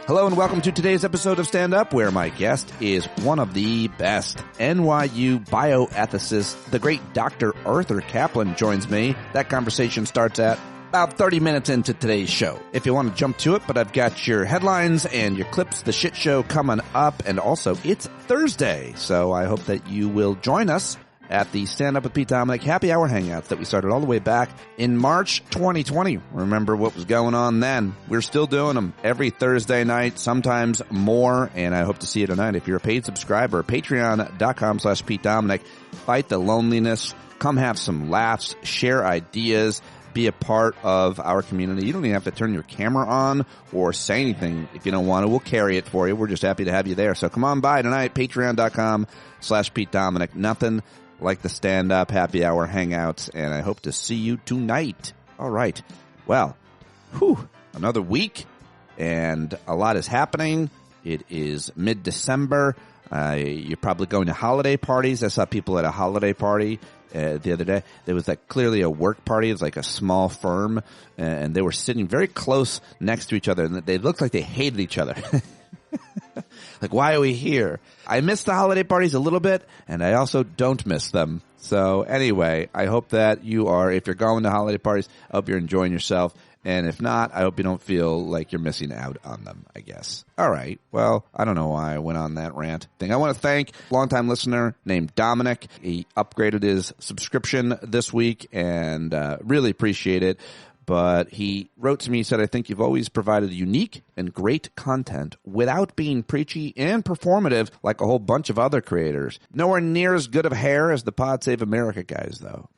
Hello and welcome to today's episode of Stand Up, where my guest is one of the best. NYU bioethicist, the great Dr. Arthur Caplan joins me. That conversation starts at about 30 minutes into today's show. If you want to jump to it, but I've got your headlines and your clips, the shit show coming up, and also it's Thursday, so I hope that you will join us at the Stand Up with Pete Dominic Happy Hour Hangouts that we started all the way back in March 2020. Remember what was going on then? We're still doing them every Thursday night, sometimes more, and I hope to see you tonight. If you're a paid subscriber, patreon.com/Pete Dominic. Fight the loneliness. Come have some laughs, share ideas, be a part of our community. You don't even have to turn your camera on or say anything if you don't want to. We'll carry it for you. We're just happy to have you there. So come on by tonight, patreon.com/Pete Dominic. Nothing like the stand-up happy hour hangouts, and I hope to see you tonight. All right. Well, another week, and a lot is happening. It is mid-December. You're probably going to holiday parties. I saw people at a holiday party the other day. There was clearly a work party. It was like a small firm, and they were sitting very close next to each other, and they looked like they hated each other. Like, why are we here? I miss the holiday parties a little bit, and I also don't miss them. So anyway, I hope that you are, if you're going to holiday parties, I hope you're enjoying yourself. And if not, I hope you don't feel like you're missing out on them, I guess. All right. Well, I don't know why I went on that rant thing. I want to thank a longtime listener named Dominic. He upgraded his subscription this week, and really appreciate it. But he wrote to me, he said, I think you've always provided unique and great content without being preachy and performative like a whole bunch of other creators. Nowhere near as good of hair as the Pod Save America guys, though.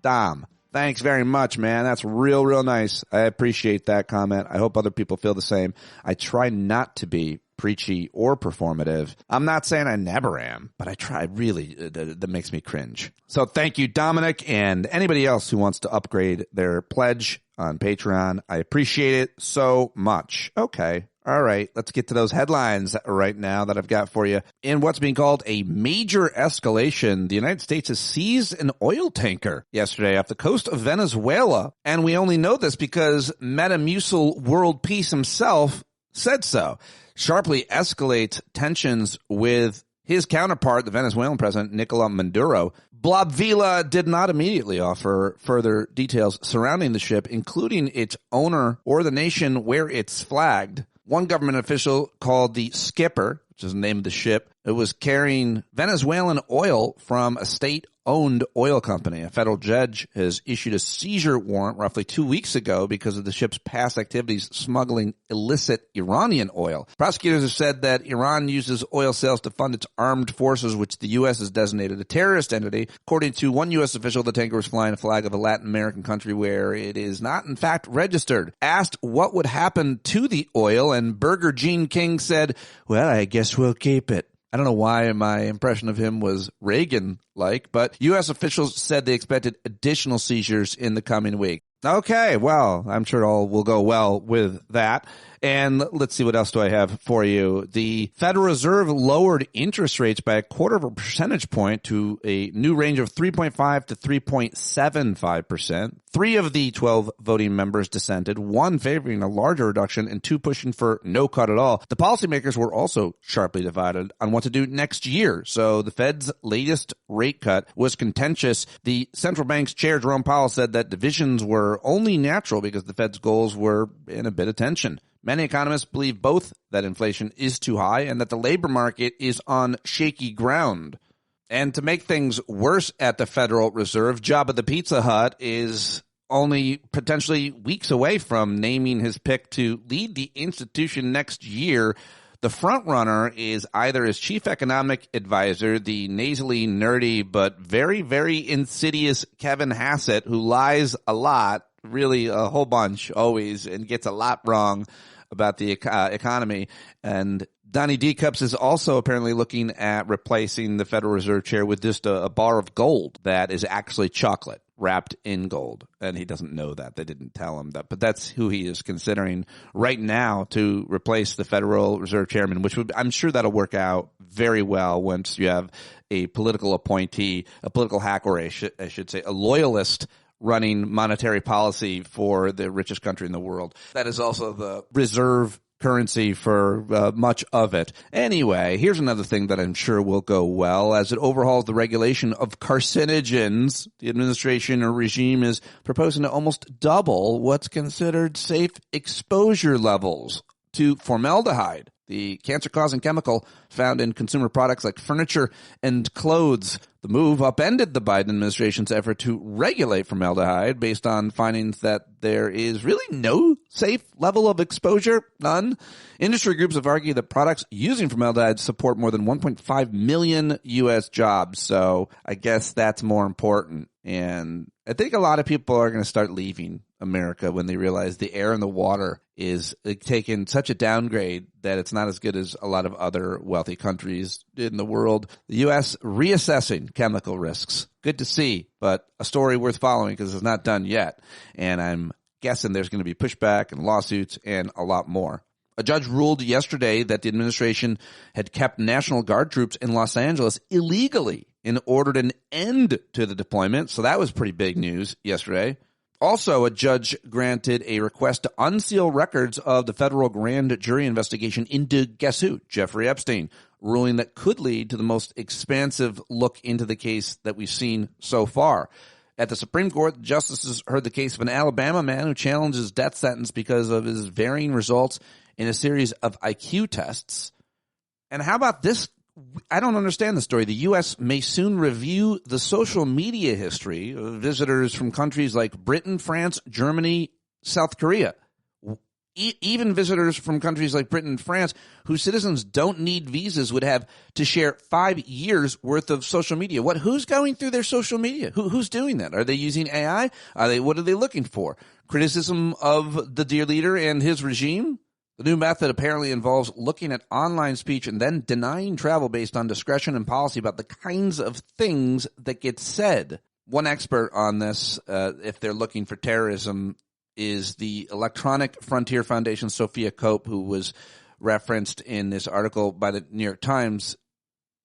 Dom, thanks very much, man. That's real, real nice. I appreciate that comment. I hope other people feel the same. I try not to be preachy or performative. I'm not saying I never am, but I try really. That makes me cringe. So thank you, Dominic, and anybody else who wants to upgrade their pledge on Patreon. I appreciate it so much. Okay. All right. Let's get to those headlines right now that I've got for you. In what's being called a major escalation, the United States has seized an oil tanker yesterday off the coast of Venezuela. And we only know this because Metamucil World Peace himself said so. Sharply escalates tensions with his counterpart, the Venezuelan president, Nicolas Maduro. Blobvila did not immediately offer further details surrounding the ship, including its owner or the nation where it's flagged. One government official called the Skipper, which is the name of the ship, it was carrying Venezuelan oil from a state-owned oil company. A federal judge has issued a seizure warrant roughly 2 weeks ago because of the ship's past activities smuggling illicit Iranian oil. Prosecutors have said that Iran uses oil sales to fund its armed forces, which the U.S. has designated a terrorist entity. According to one U.S. official, the tanker was flying a flag of a Latin American country where it is not, in fact, registered. Asked what would happen to the oil, and Burger Gene King said, well, I guess we'll keep it. I don't know why my impression of him was Reagan-like, but U.S. officials said they expected additional seizures in the coming week. Okay, well, I'm sure all will go well with that. And let's see, what else do I have for you? The Federal Reserve lowered interest rates by 0.25 percentage point to a new range of 3.5 to 3.75%. 3 of the 12 voting members dissented, 1 favoring a larger reduction and 2 pushing for no cut at all. The policymakers were also sharply divided on what to do next year. So the Fed's latest rate cut was contentious. The central bank's chair, Jerome Powell, said that divisions were only natural because the Fed's goals were in a bit of tension. Many economists believe both that inflation is too high and that the labor market is on shaky ground. And to make things worse at the Federal Reserve, Jabba the Pizza Hut is only potentially weeks away from naming his pick to lead the institution next year. The frontrunner is either his chief economic advisor, the nasally nerdy but very, very insidious Kevin Hassett, who lies a lot, really a whole bunch always, and gets a lot wrong about the economy. And Donnie D. Cups is also apparently looking at replacing the Federal Reserve Chair with just a bar of gold that is actually chocolate wrapped in gold. And he doesn't know that. They didn't tell him that. But that's who he is considering right now to replace the Federal Reserve Chairman, which would, I'm sure that'll work out very well once you have a political appointee, a political hack, or I should say a loyalist running monetary policy for the richest country in the world. That is also the Reserve currency for much of it. Anyway, here's another thing that I'm sure will go well. As it overhauls the regulation of carcinogens, the administration or regime is proposing to almost double what's considered safe exposure levels to formaldehyde, the cancer-causing chemical found in consumer products like furniture and clothes. The move upended the Biden administration's effort to regulate formaldehyde based on findings that there is really no safe level of exposure, none. Industry groups have argued that products using formaldehyde support more than 1.5 million U.S. jobs, so I guess that's more important. And I think a lot of people are going to start leaving America when they realize the air and the water is taking such a downgrade that it's not as good as a lot of other wealthy countries in the world. The U.S. reassessing chemical risks. Good to see, but a story worth following because it's not done yet. And I'm guessing there's going to be pushback and lawsuits and a lot more. A judge ruled yesterday that the administration had kept National Guard troops in Los Angeles illegally and ordered an end to the deployment. So that was pretty big news yesterday. Also, a judge granted a request to unseal records of the federal grand jury investigation into, guess who? Jeffrey Epstein, ruling that could lead to the most expansive look into the case that we've seen so far. At the Supreme Court, the justices heard the case of an Alabama man who challenged his death sentence because of his varying results in a series of IQ tests. And how about this? I don't understand the story. The U.S. may soon review the social media history of visitors from countries like Britain, France, Germany, South Korea. Even visitors from countries like Britain and France whose citizens don't need visas would have to share 5 years worth of social media. Who's going through their social media? Who's doing that? Are they using AI? What are they looking for? Criticism of the dear leader and his regime? The new method apparently involves looking at online speech and then denying travel based on discretion and policy about the kinds of things that get said. One expert on this, if they're looking for terrorism, is the Electronic Frontier Foundation's Sophia Cope, who was referenced in this article by the New York Times.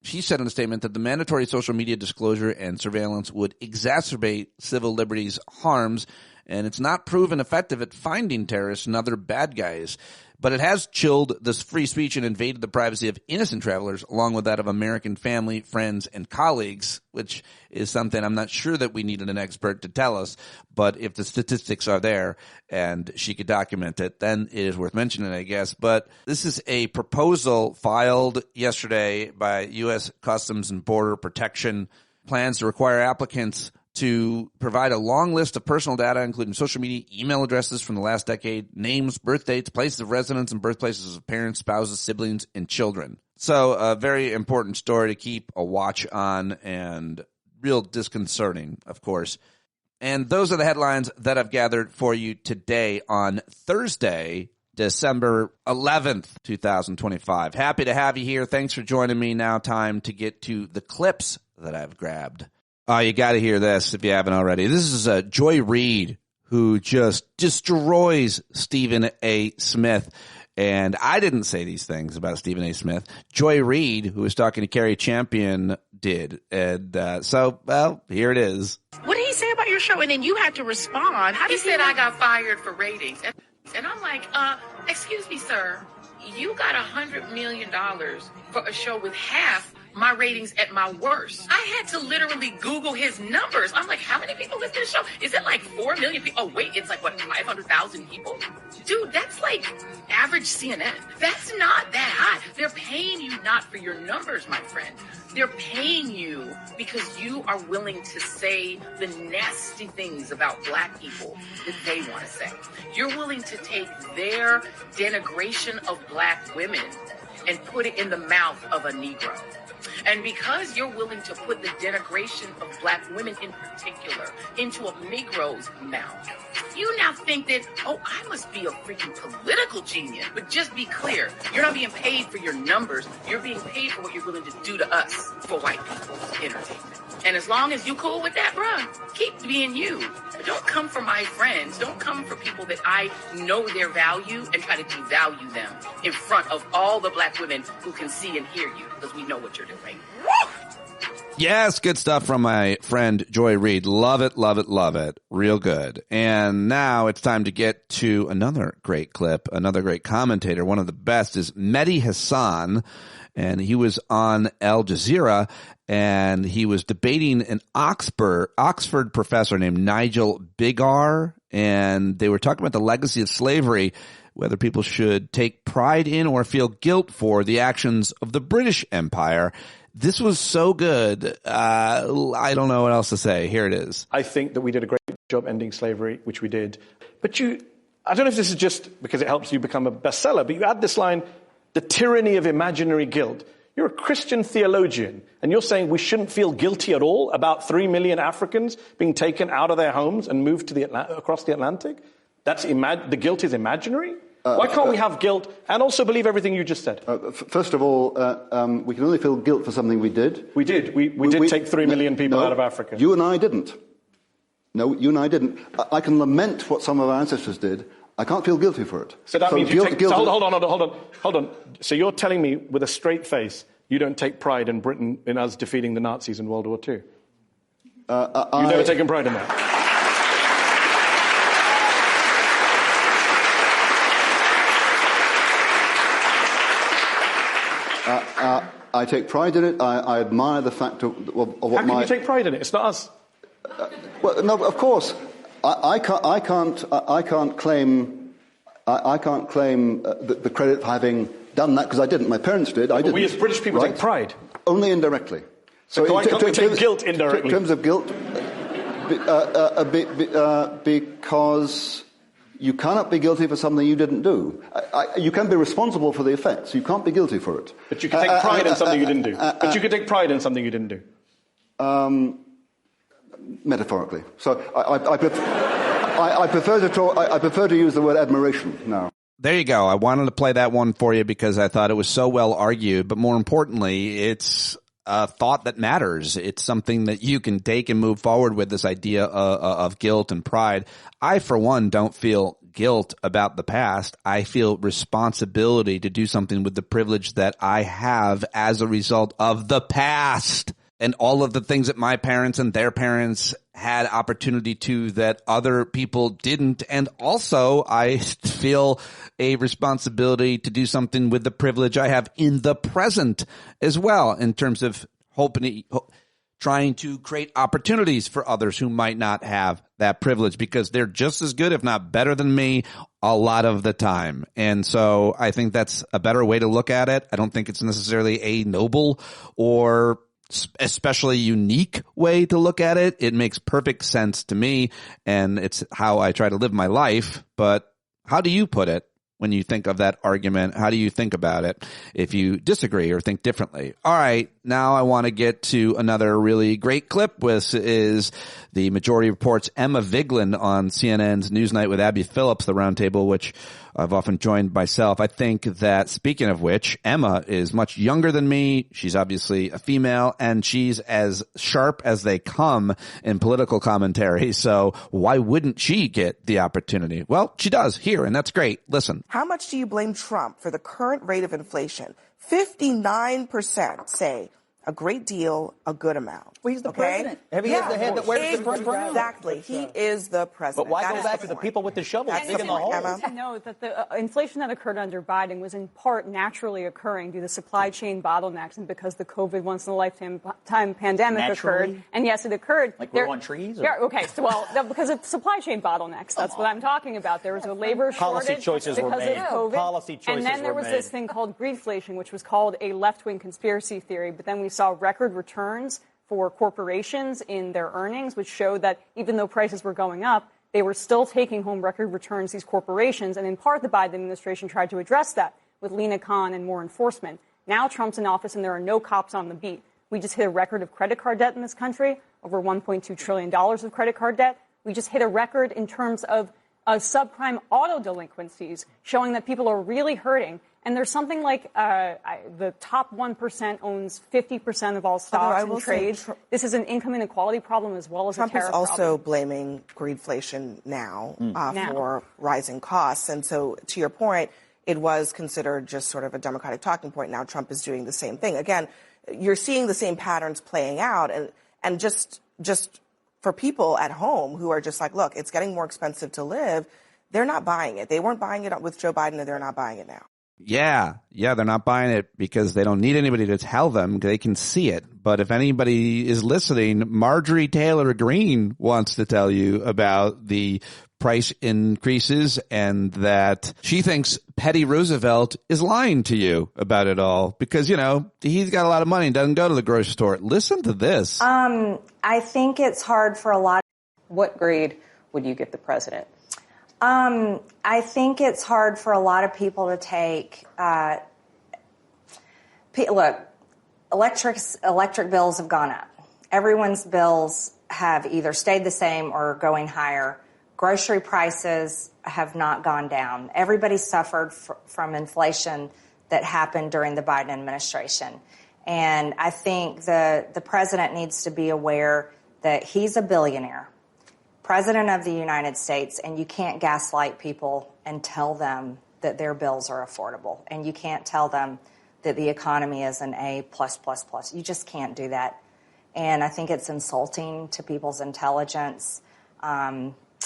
She said in a statement that the mandatory social media disclosure and surveillance would exacerbate civil liberties harms, and it's not proven effective at finding terrorists and other bad guys. But it has chilled this free speech and invaded the privacy of innocent travelers, along with that of American family, friends, and colleagues, which is something I'm not sure that we needed an expert to tell us. But if the statistics are there and she could document it, then it is worth mentioning, I guess. But this is a proposal filed yesterday by U.S. Customs and Border Protection. Plans to require applicants to provide a long list of personal data, including social media, email addresses from the last decade, names, birth dates, places of residence, and birthplaces of parents, spouses, siblings, and children. So a very important story to keep a watch on and real disconcerting, of course. And those are the headlines that I've gathered for you today on Thursday, December 11th, 2025. Happy to have you here. Thanks for joining me. Now time to get to the clips that I've grabbed. Oh, you got to hear this if you haven't already. This is Joy Reid, who just destroys Stephen A. Smith. And I didn't say these things about Stephen A. Smith. Joy Reid, who was talking to Carrie Champion, did. And well, here it is. What did he say about your show? And then you had to respond. He said I got fired for ratings. And I'm like, excuse me, sir. You got $100 million for a show with half my ratings at my worst. I had to literally Google his numbers. I'm like, how many people listen to the show? Is it like 4 million people? Oh, wait, it's like, what, 500,000 people? Dude, that's like average CNN. That's not that high. They're paying you not for your numbers, my friend. They're paying you because you are willing to say the nasty things about black people that they want to say. You're willing to take their denigration of black women and put it in the mouth of a Negro. And because you're willing to put the denigration of black women in particular into a Negro's mouth, you now think that, oh, I must be a freaking political genius. But just be clear, you're not being paid for your numbers. You're being paid for what you're willing to do to us for white people's entertainment. And as long as you cool with that, bruh, keep being you. But don't come for my friends. Don't come for people that I know their value and try to devalue them in front of all the black women who can see and hear you, because we know what you're doing. Woo! Yes, good stuff from my friend Joy Reid. Love it, love it, love it. Real good. And now it's time to get to another great clip, another great commentator. One of the best is Mehdi Hassan, and he was on Al Jazeera, and he was debating an Oxford professor named Nigel Bigar, and they were talking about the legacy of slavery, whether people should take pride in or feel guilt for the actions of the British Empire. This was so good. I don't know what else to say. Here it is. I think that we did a great job ending slavery, which we did. But I don't know if this is just because it helps you become a bestseller, but you add this line, the tyranny of imaginary guilt. You're a Christian theologian, and you're saying we shouldn't feel guilty at all about 3 million Africans being taken out of their homes and moved to across the Atlantic? The guilt is imaginary? Why can't we have guilt and also believe everything you just said? First of all, we can only feel guilt for something we did. We did. We did take 3 million people out of Africa. You and I didn't. No, you and I didn't. I can lament what some of our ancestors did. I can't feel guilty for it. So that means you take... Hold on. So you're telling me with a straight face you don't take pride in Britain, in us defeating the Nazis in World War II? You've never taken pride in that? I take pride in it. I admire the fact of what my... How can you take pride in it? It's not us. Well, no, of course. I can't claim the credit for having done that because I didn't. My parents did. I didn't. We as British people take pride. Only indirectly. So why can't we take guilt indirectly? In terms of guilt, because you cannot be guilty for something you didn't do. You can be responsible for the effects. You can't be guilty for it. But you can take pride in something you didn't do. But you can take pride in something you didn't do. Metaphorically. So I prefer to use the word admiration now. There you go. I wanted to play that one for you because I thought it was so well argued. But more importantly, it's a thought that matters. It's something that you can take and move forward with, this idea of guilt and pride. I, for one, don't feel guilt about the past. I feel responsibility to do something with the privilege that I have as a result of the past and all of the things that my parents and their parents had opportunity to that other people didn't. And also, I feel a responsibility to do something with the privilege I have in the present as well, in terms of trying to create opportunities for others who might not have that privilege, because they're just as good, if not better than me, a lot of the time. And so I think that's a better way to look at it. I don't think it's necessarily a noble or especially unique way to look at it. It makes perfect sense to me, and it's how I try to live my life. But how do you put it when you think of that argument? How do you think about it if you disagree or think differently? All right, now I want to get to another really great clip. This is the Majority Report's Emma Vigeland on CNN's Newsnight with Abby Phillips, the roundtable, which I've often joined myself. I think that, speaking of which, Emma is much younger than me. She's obviously a female, and she's as sharp as they come in political commentary. So why wouldn't she get the opportunity? Well, she does here, and that's great. Listen. How much do you blame Trump for the current rate of inflation? 59% say a great deal, a good amount. Well, he's the president. He is the head that wears the crown. Exactly. He is the president. But why go back to the people with the shovel digging the hole? To know that the inflation that occurred under Biden was in part naturally occurring due to supply chain bottlenecks and because the COVID once-in-a-lifetime pandemic occurred. And yes, it occurred. Like we're on trees? Yeah, okay. So, because of supply chain bottlenecks. That's what I'm talking about. There was a labor shortage because of COVID. Policy choices were made. And then there was this thing called greedflation, which was called a left-wing conspiracy theory. But then we saw record returns for corporations in their earnings, which showed that even though prices were going up, they were still taking home record returns, these corporations. And in part, the Biden administration tried to address that with lean econ and more enforcement. Now Trump's in office and there are no cops on the beat. We just hit a record of credit card debt in this country, over $1.2 trillion of credit card debt. We just hit a record in terms of subprime auto delinquencies, showing that people are really hurting. And there's something like the top 1% owns 50% of all stocks and trades. This is an income inequality problem as well as Trump a tariff problem. Trump is also problem. blaming greedflation now for rising costs. And so, to your point, it was considered just sort of a Democratic talking point. Now Trump is doing the same thing. Again, you're seeing the same patterns playing out. And just for people at home who are just like, look, it's getting more expensive to live, they're not buying it. They weren't buying it with Joe Biden, and they're not buying it now. Yeah, they're not buying it because they don't need anybody to tell them. They can see it. But if anybody is listening, Marjorie Taylor Greene wants to tell you about the price increases and that she thinks Petty Roosevelt is lying to you about it all because, you know, he's got a lot of money and doesn't go to the grocery store. Listen to this. I think it's hard for a lot. What grade would you give the president? I think it's hard for a lot of people to take. Look, electric bills have gone up. Everyone's bills have either stayed the same or are going higher. Grocery prices have not gone down. Everybody suffered from inflation that happened during the Biden administration. And I think the president needs to be aware that he's a billionaire, president of the United States, and you can't gaslight people and tell them that their bills are affordable. And you can't tell them that the economy is an A+++. You just can't do that. And I think it's insulting to people's intelligence.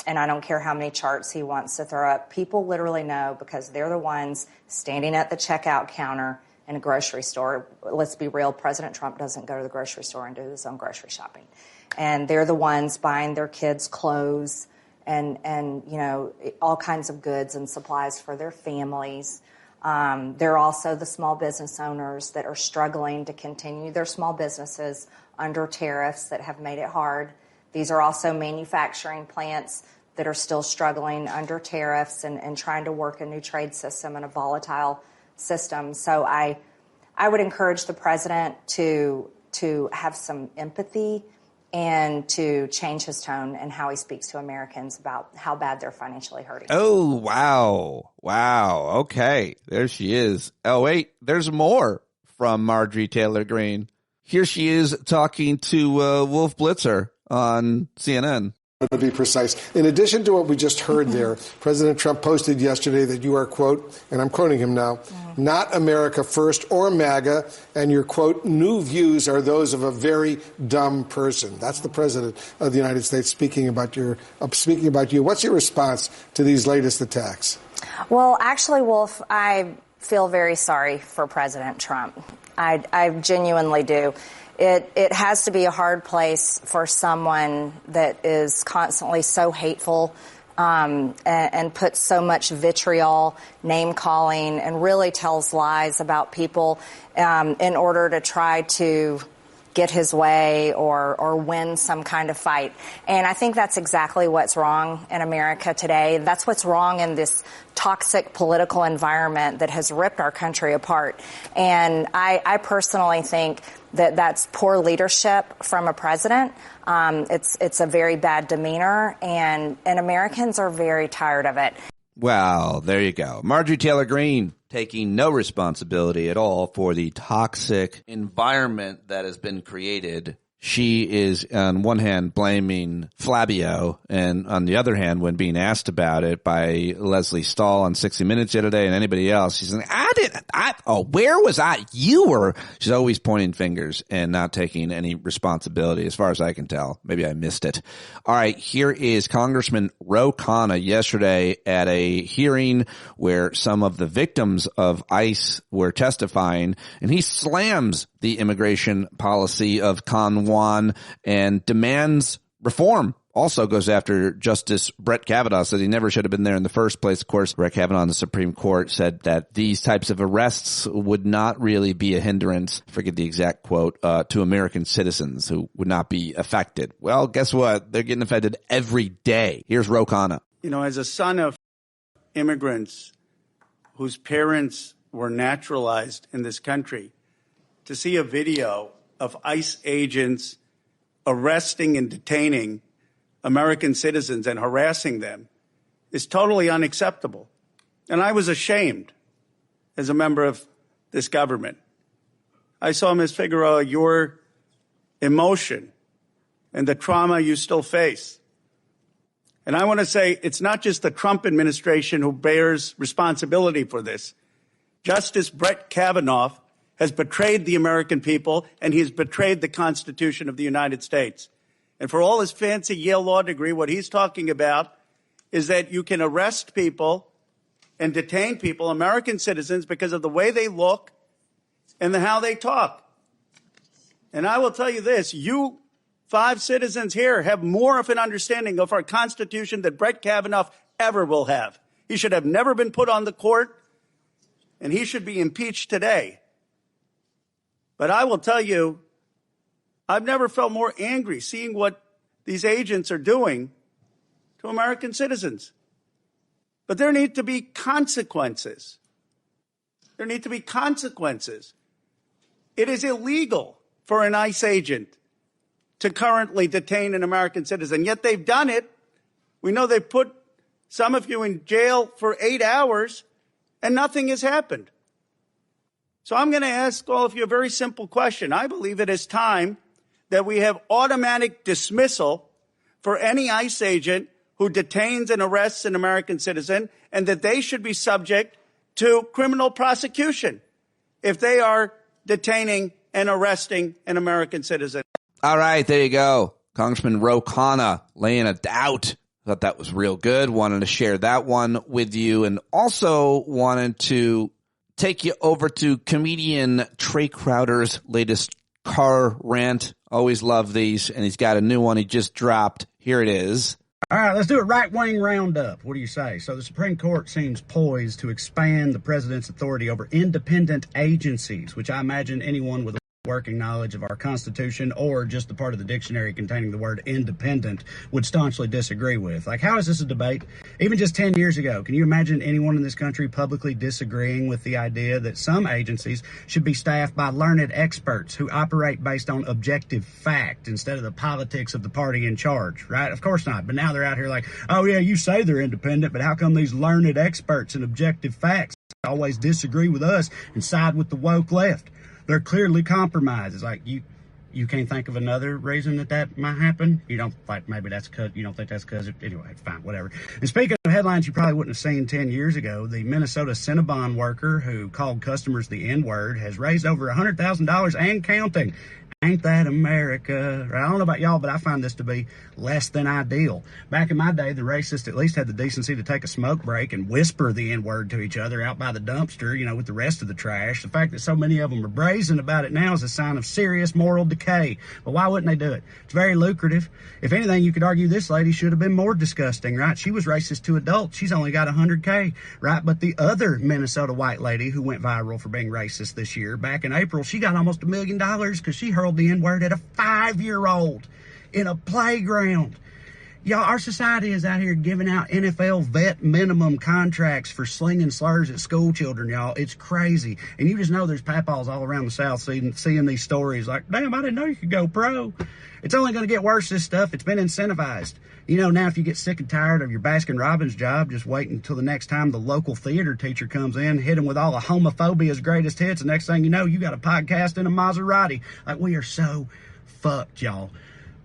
And I don't care how many charts he wants to throw up. People literally know because they're the ones standing at the checkout counter in a grocery store. Let's be real, President Trump doesn't go to the grocery store and do his own grocery shopping. And they're the ones buying their kids' clothes and you know, all kinds of goods and supplies for their families. They're also the small business owners that are struggling to continue their small businesses under tariffs that have made it hard. These are also manufacturing plants that are still struggling under tariffs and trying to work a new trade system in a volatile system. So I would encourage the president to have some empathy and to change his tone and how he speaks to Americans about how bad they're financially hurting. Oh, wow. Wow. Okay. There she is. Oh, wait. There's more from Marjorie Taylor Greene. Here she is talking to Wolf Blitzer on CNN. To be precise, in addition to what we just heard there, President Trump posted yesterday that you are, quote, and I'm quoting him now, not America first or MAGA, and your, quote, new views are those of a very dumb person. That's the President of the United States speaking about you. What's your response to these latest attacks? Well, actually, Wolf, I feel very sorry for President Trump. I genuinely do. It has to be a hard place for someone that is constantly so hateful and puts so much vitriol, name-calling, and really tells lies about people in order to try to get his way or win some kind of fight. And I think that's exactly what's wrong in America today. That's what's wrong in this toxic political environment that has ripped our country apart. And I personally think that that's poor leadership from a president. It's a very bad demeanor, and Americans are very tired of it. Well, there you go. Marjorie Taylor Greene taking no responsibility at all for the toxic environment that has been created. She is, on one hand, blaming Flavio, and on the other hand, when being asked about it by Leslie Stahl on 60 Minutes the other day and anybody else, she's like, where was I? She's always pointing fingers and not taking any responsibility, as far as I can tell. Maybe I missed it. All right, here is Congressman Ro Khanna yesterday at a hearing where some of the victims of ICE were testifying, and he slams the immigration policy of Con Juan and demands reform. Also goes after Justice Brett Kavanaugh, said he never should have been there in the first place. Of course, Brett Kavanaugh in the Supreme Court said that these types of arrests would not really be a hindrance, forget the exact quote, to American citizens who would not be affected. Well, guess what? They're getting affected every day. Here's Ro Khanna. You know, as a son of immigrants whose parents were naturalized in this country, to see a video of ICE agents arresting and detaining American citizens and harassing them is totally unacceptable. And I was ashamed as a member of this government. I saw, Ms. Figueroa, your emotion and the trauma you still face. And I want to say it's not just the Trump administration who bears responsibility for this. Justice Brett Kavanaugh has betrayed the American people, and he has betrayed the Constitution of the United States. And for all his fancy Yale law degree, what he's talking about is that you can arrest people and detain people, American citizens, because of the way they look and how they talk. And I will tell you this, you 5 citizens here have more of an understanding of our Constitution than Brett Kavanaugh ever will have. He should have never been put on the court, and he should be impeached today. But I will tell you, I've never felt more angry seeing what these agents are doing to American citizens. But there need to be consequences. There need to be consequences. It is illegal for an ICE agent to currently detain an American citizen, yet they've done it. We know they've put some of you in jail for 8 hours, and nothing has happened. So I'm going to ask all of you a very simple question. I believe it is time that we have automatic dismissal for any ICE agent who detains and arrests an American citizen, and that they should be subject to criminal prosecution if they are detaining and arresting an American citizen. All right, there you go. Congressman Ro Khanna laying it out. Thought that was real good. Wanted to share that one with you, and also wanted to take you over to comedian Trey Crowder's latest car rant. Always love these, and he's got a new one he just dropped. Here it is. All right, let's do a right-wing roundup. What do you say? So the Supreme Court seems poised to expand the president's authority over independent agencies, which I imagine anyone with a working knowledge of our Constitution or just the part of the dictionary containing the word independent would staunchly disagree with. Like, how is this a debate? Even just 10 years ago, can you imagine anyone in this country publicly disagreeing with the idea that some agencies should be staffed by learned experts who operate based on objective fact instead of the politics of the party in charge, right? Of course not. But now they're out here like, oh yeah, you say they're independent, but how come these learned experts and objective facts always disagree with us and side with the woke left? They're clearly compromised. It's like, you can't think of another reason that might happen? You don't, like, maybe that's because, you don't think that's because, anyway, fine, whatever. And speaking of headlines you probably wouldn't have seen 10 years ago, the Minnesota Cinnabon worker who called customers the N-word has raised over $100,000 and counting. Ain't that America? I don't know about y'all, but I find this to be less than ideal. Back in my day, the racists at least had the decency to take a smoke break and whisper the N-word to each other out by the dumpster, you know, with the rest of the trash. The fact that so many of them are brazen about it now is a sign of serious moral decay. But why wouldn't they do it? It's very lucrative. If anything, you could argue this lady should have been more disgusting, right? She was racist to adults. She's only got $100K, right? But the other Minnesota white lady who went viral for being racist this year, back in April, she got almost $1 million because she hurled the N-word at a 5-year-old in a playground. Y'all, our society is out here giving out NFL vet minimum contracts for slinging slurs at school children, y'all. It's crazy. And you just know there's papaws all around the South seeing these stories like, damn, I didn't know you could go pro. It's only going to get worse, this stuff. It's been incentivized. You know, now if you get sick and tired of your Baskin-Robbins job, just wait until the next time the local theater teacher comes in, hit him with all of homophobia's greatest hits. The next thing you know, you got a podcast in a Maserati. Like, we are so fucked, y'all.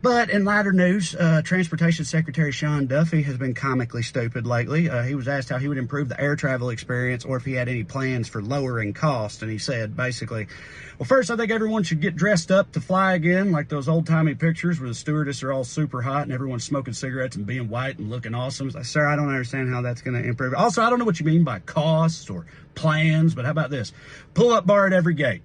But in lighter news, Transportation Secretary Sean Duffy has been comically stupid lately. He was asked how he would improve the air travel experience or if he had any plans for lowering cost. And he said, basically, well, first, I think everyone should get dressed up to fly again, like those old-timey pictures where the stewardess are all super hot and everyone's smoking cigarettes and being white and looking awesome. Like, sir, I don't understand how that's going to improve. Also, I don't know what you mean by costs or plans, but how about this? Pull-up bar at every gate.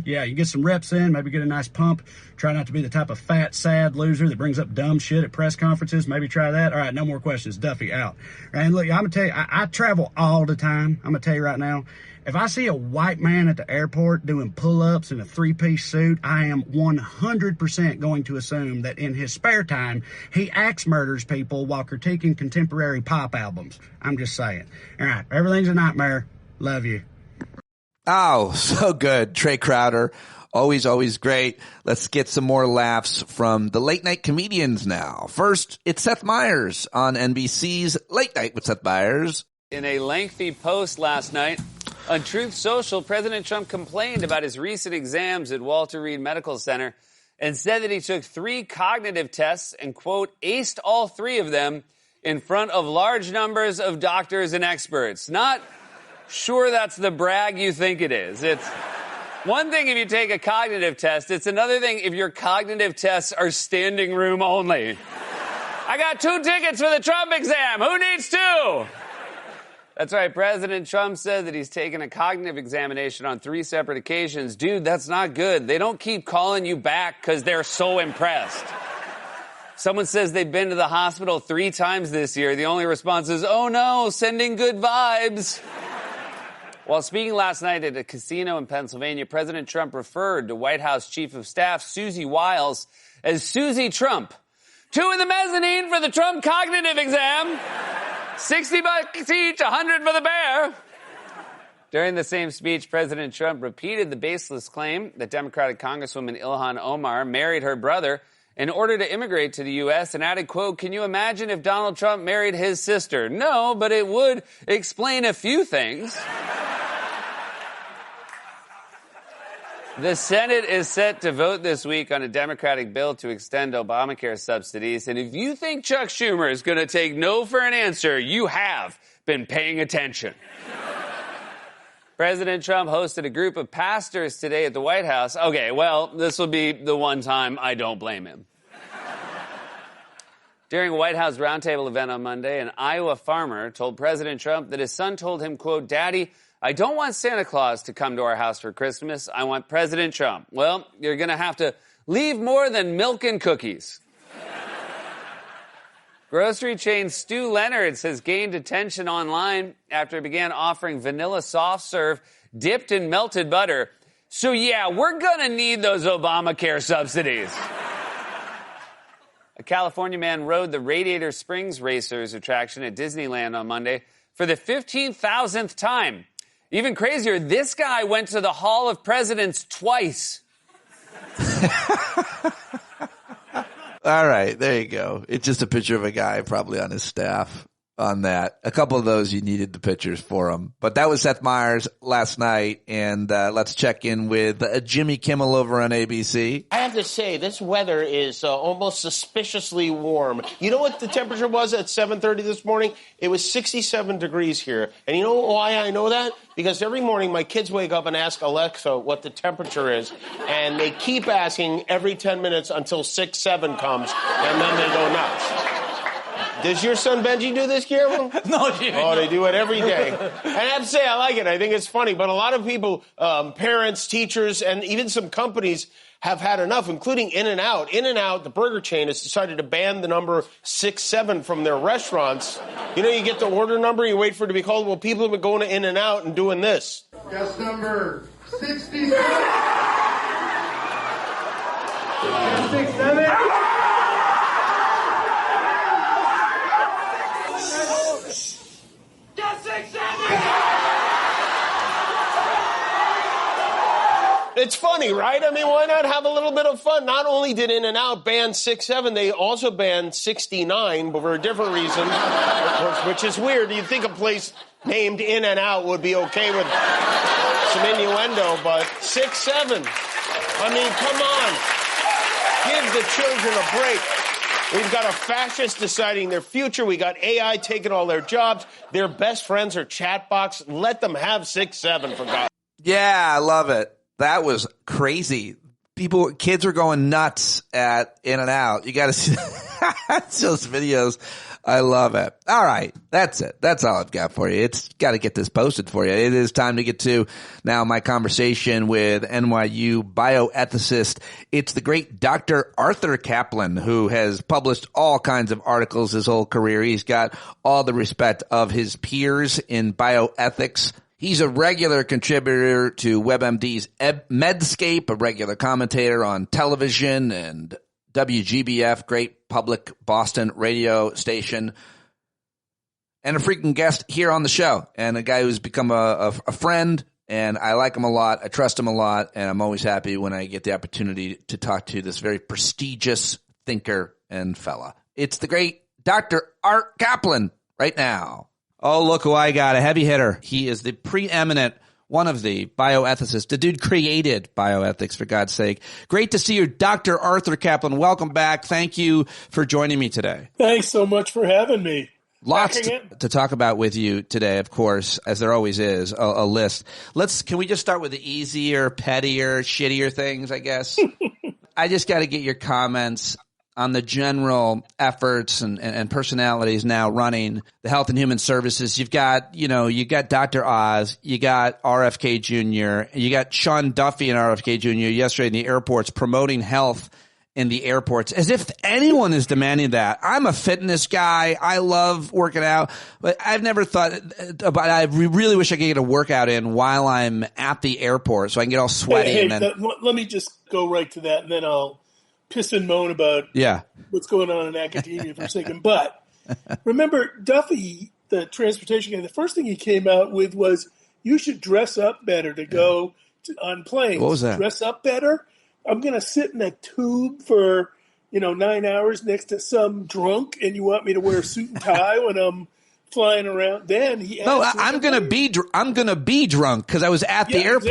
Yeah, you get some reps in, maybe get a nice pump. Try not to be the type of fat, sad loser that brings up dumb shit at press conferences. Maybe try that. All right, no more questions. Duffy, out. And look, I'm going to tell you, I travel all the time. I'm going to tell you right now, if I see a white man at the airport doing pull-ups in a 3-piece suit, I am 100% going to assume that in his spare time, he axe murders people while critiquing contemporary pop albums. I'm just saying. All right, everything's a nightmare. Love you. Oh, so good. Trey Crowder, always, always great. Let's get some more laughs from the late night comedians now. First, it's Seth Meyers on NBC's Late Night with Seth Meyers. In a lengthy post last night on Truth Social, President Trump complained about his recent exams at Walter Reed Medical Center and said that he took 3 cognitive tests and, quote, aced all 3 of them in front of large numbers of doctors and experts. Not sure that's the brag you think it is. It's One thing if you take a cognitive test, it's another thing if your cognitive tests are standing room only. I got 2 tickets for the Trump exam. Who needs 2? That's right. President Trump said that he's taken a cognitive examination on 3 separate occasions. Dude, that's not good. They don't keep calling you back because they're so impressed. Someone says they've been to the hospital 3 times this year. The only response is, oh no, sending good vibes. While speaking last night at a casino in Pennsylvania, President Trump referred to White House Chief of Staff Susie Wiles as Susie Trump. 2 in the mezzanine for the Trump cognitive exam. $60 each, $100 for the bear. During the same speech, President Trump repeated the baseless claim that Democratic Congresswoman Ilhan Omar married her brother in order to immigrate to the U.S. and added, quote, can you imagine if Donald Trump married his sister? No, but it would explain a few things. The Senate is set to vote this week on a Democratic bill to extend Obamacare subsidies. And if you think Chuck Schumer is going to take no for an answer, you have been paying attention. President Trump hosted a group of pastors today at the White House. Okay, well, this will be the one time I don't blame him. During a White House roundtable event on Monday, an Iowa farmer told President Trump that his son told him, quote, Daddy, I don't want Santa Claus to come to our house for Christmas. I want President Trump. Well, you're going to have to leave more than milk and cookies. Grocery chain Stu Leonard's has gained attention online after it began offering vanilla soft serve dipped in melted butter. So yeah, we're going to need those Obamacare subsidies. A California man rode the Radiator Springs Racers attraction at Disneyland on Monday for the 15,000th time. Even crazier, this guy went to the Hall of Presidents twice. All right, there you go. It's just a picture of a guy probably on his staff on that. A couple of those you needed the pictures for him. But that was Seth Meyers last night, and let's check in with Jimmy Kimmel over on ABC. I have to say, this weather is almost suspiciously warm. You know what the temperature was at 7:30 this morning? It was 67 degrees here. And you know why I know that? Because every morning my kids wake up and ask Alexa what the temperature is, and they keep asking every 10 minutes until 6-7 comes, and then they go nuts. Does your son Benji do this, Guillermo? No, Jimmy. Oh, they do it every day. And I have to say, I like it. I think it's funny. But a lot of people, parents, teachers, and even some companies have had enough, including In-N-Out. In-N-Out, the burger chain, has decided to ban the number 6-7 from their restaurants. You know, you get the order number, you wait for it to be called. Well, people have been going to In-N-Out and doing this. Guest number 67. 67. It's funny, right? I mean, why not have a little bit of fun? Not only did In-N-Out ban 6-7, they also banned 69, but for a different reason, which is weird. You'd think a place named In-N-Out would be okay with some innuendo, but 6-7. I mean, come on. Give the children a break. We've got a fascist deciding their future. We got AI taking all their jobs. Their best friends are chatbots. Let them have 6-7, for God. Yeah, I love it. That was crazy. Kids were going nuts at In-N-Out. You got to see those videos. I love it. All right. That's it. That's all I've got for you. It's got to get this posted for you. It is time to get to now my conversation with NYU bioethicist. It's the great Dr. Arthur Caplan, who has published all kinds of articles his whole career. He's got all the respect of his peers in bioethics. He's a regular contributor to WebMD's Medscape, a regular commentator on television and WGBF, great public Boston radio station, and a freaking guest here on the show, and a guy who's become a friend, and I like him a lot. I trust him a lot, and I'm always happy when I get the opportunity to talk to this very prestigious thinker and fella. It's the great Dr. Art Caplan right now. Oh, look who I got, a heavy hitter. He is the preeminent, one of the bioethicists. The dude created bioethics, for God's sake. Great to see you, Dr. Arthur Caplan. Welcome back. Thank you for joining me today. Thanks so much for having me. Lots to talk about with you today, of course, as there always is, a list. Can we just start with the easier, pettier, shittier things, I guess? I just got to get your comments on the general efforts and personalities now running the Health and Human Services. You've got, you got Dr. Oz, you got RFK Jr., you got Sean Duffy and RFK Jr. yesterday in the airports promoting health in the airports, as if anyone is demanding that. I'm a fitness guy. I love working out, but I've never thought about, I really wish I could get a workout in while I'm at the airport so I can get all sweaty. Hey, and then let me just go right to that, and then I'll piss and moan about what's going on in academia for a second. But remember, Duffy, the transportation guy, the first thing he came out with was, you should dress up better to go on planes. What was that? Dress up better? I'm going to sit in a tube for, 9 hours next to some drunk, and you want me to wear a suit and tie when I'm flying around? Then he asked, no, I'm going to be drunk because I was at the airport.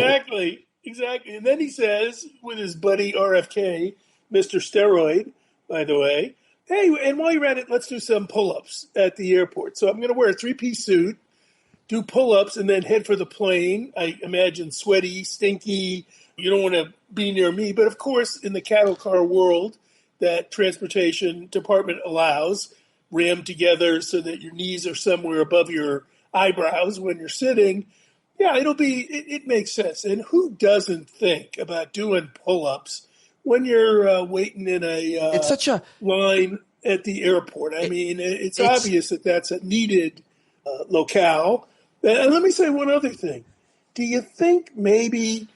Exactly. And then he says, with his buddy RFK, Mr. Steroid, by the way, hey, and while you're at it, let's do some pull-ups at the airport. So I'm going to wear a 3-piece suit, do pull-ups, and then head for the plane. I imagine sweaty, stinky. You don't want to be near me. But, of course, in the cattle car world that transportation department allows, rammed together so that your knees are somewhere above your eyebrows when you're sitting, it makes sense. And who doesn't think about doing pull-ups when you're waiting in it's such a line at the airport? I mean, it's obvious that that's a needed locale. And let me say one other thing. Do you think maybe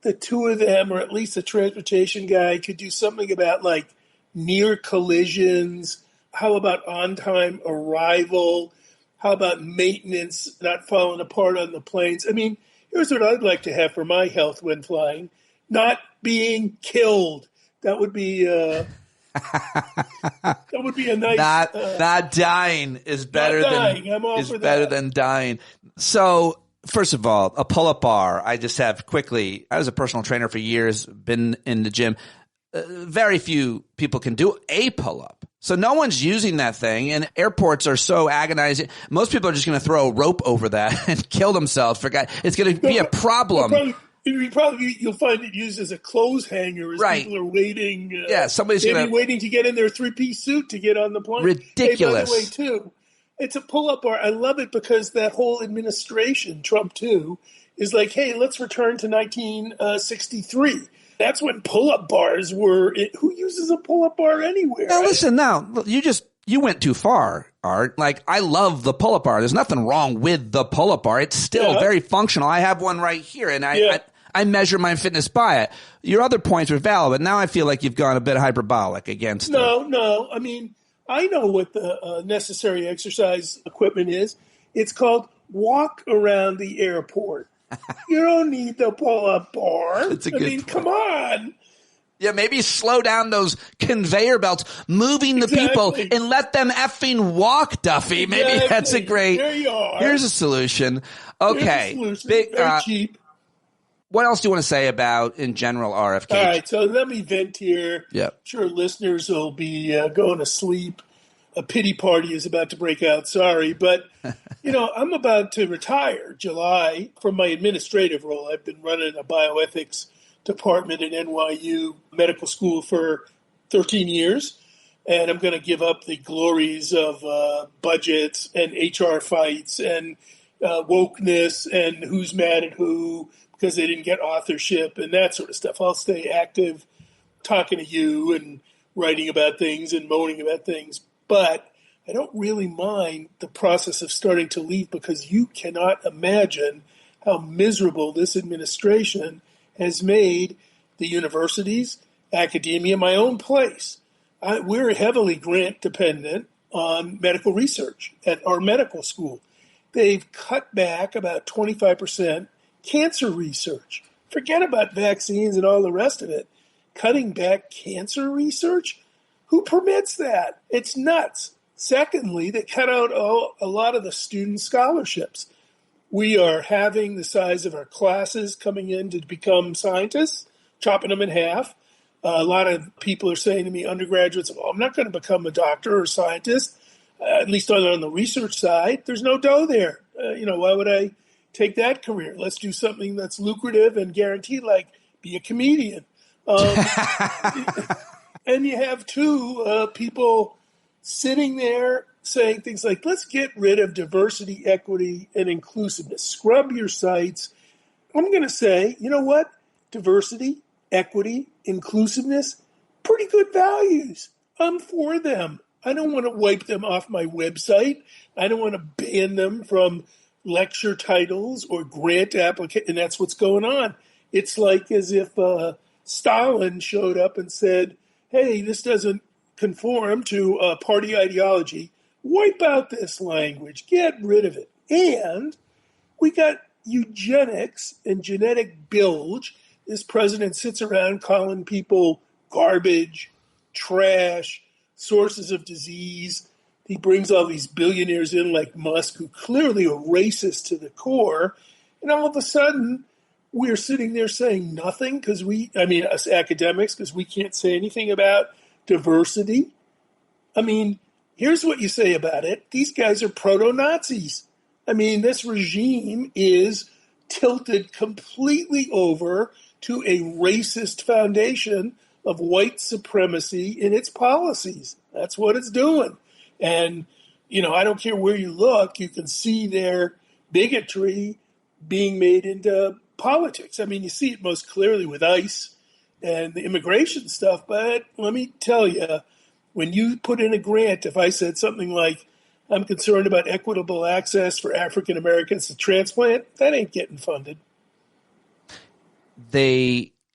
the two of them, or at least the transportation guy, could do something about like near collisions? How about on-time arrival? How about maintenance not falling apart on the planes? I mean, here's what I'd like to have for my health when flying: not being killed. That would be a nice. Not dying is better than dying. So, first of all, a pull-up bar. I just have quickly. I was a personal trainer for years. Been in the gym. Very few people can do a pull-up. So no one's using that thing, and airports are so agonizing. Most people are just going to throw a rope over that and kill themselves. It's going to be a problem. You'll find it used as a clothes hanger as people are waiting. Somebody's waiting to get in their 3-piece suit to get on the plane. Ridiculous. Hey, by the way, too, it's a pull-up bar. I love it because that whole administration, Trump too, is like, hey, let's return to 1963. That's when pull-up bars were. Who uses a pull-up bar anywhere? Now, listen, you went too far, Art. Like, I love the pull-up bar. There's nothing wrong with the pull-up bar. It's still very functional. I have one right here, and I measure my fitness by it. Your other points were valid, but now I feel like you've gone a bit hyperbolic against it. No. I mean, I know what the necessary exercise equipment is. It's called walk around the airport. You don't need the pull-up bar. Come on. Yeah, maybe slow down those conveyor belts, moving the people, and let them effing walk, Duffy. Maybe that's a great. There you are. Here's a solution. Okay. Very cheap. What else do you want to say about, in general, RFK? All right, so let me vent here. Yeah. I'm sure listeners will be going to sleep. A pity party is about to break out. Sorry, but, I'm about to retire July from my administrative role. I've been running a bioethics department at NYU Medical School for 13 years, and I'm going to give up the glories of budgets and HR fights and wokeness and who's mad at who because they didn't get authorship and that sort of stuff. I'll stay active talking to you and writing about things and moaning about things. But I don't really mind the process of starting to leave because you cannot imagine how miserable this administration has made the universities, academia, my own place. We're heavily grant dependent on medical research at our medical school. They've cut back about 25% cancer research. Forget about vaccines and all the rest of it. Cutting back cancer research? Who permits that? It's nuts. Secondly, they cut out a lot of the student scholarships. We are having the size of our classes coming in to become scientists, chopping them in half. A lot of people are saying to me, undergraduates, I'm not going to become a doctor or scientist. At least on the research side, there's no dough there. Why would I take that career? Let's do something that's lucrative and guaranteed, like be a comedian. And you have two people sitting there saying things like, let's get rid of diversity, equity, and inclusiveness. Scrub your sites. I'm going to say, you know what? Diversity, equity, inclusiveness, pretty good values. I'm for them. I don't want to wipe them off my website. I don't want to ban them from lecture titles or grant applications. And that's what's going on. It's like as if Stalin showed up and said, hey, this doesn't conform to party ideology. Wipe out this language. Get rid of it. And we got eugenics and genetic bilge. This president sits around calling people garbage, trash, sources of disease. He brings all these billionaires in like Musk, who clearly are racist to the core. And all of a sudden, we're sitting there saying nothing because us academics, because we can't say anything about diversity. Here's what you say about it. These guys are proto-Nazis. This regime is tilted completely over to a racist foundation of white supremacy in its policies. That's what it's doing. And, I don't care where you look, you can see their bigotry being made into politics. You see it most clearly with ICE and the immigration stuff. But let me tell you, when you put in a grant, if I said something like, I'm concerned about equitable access for African Americans to transplant, that ain't getting funded.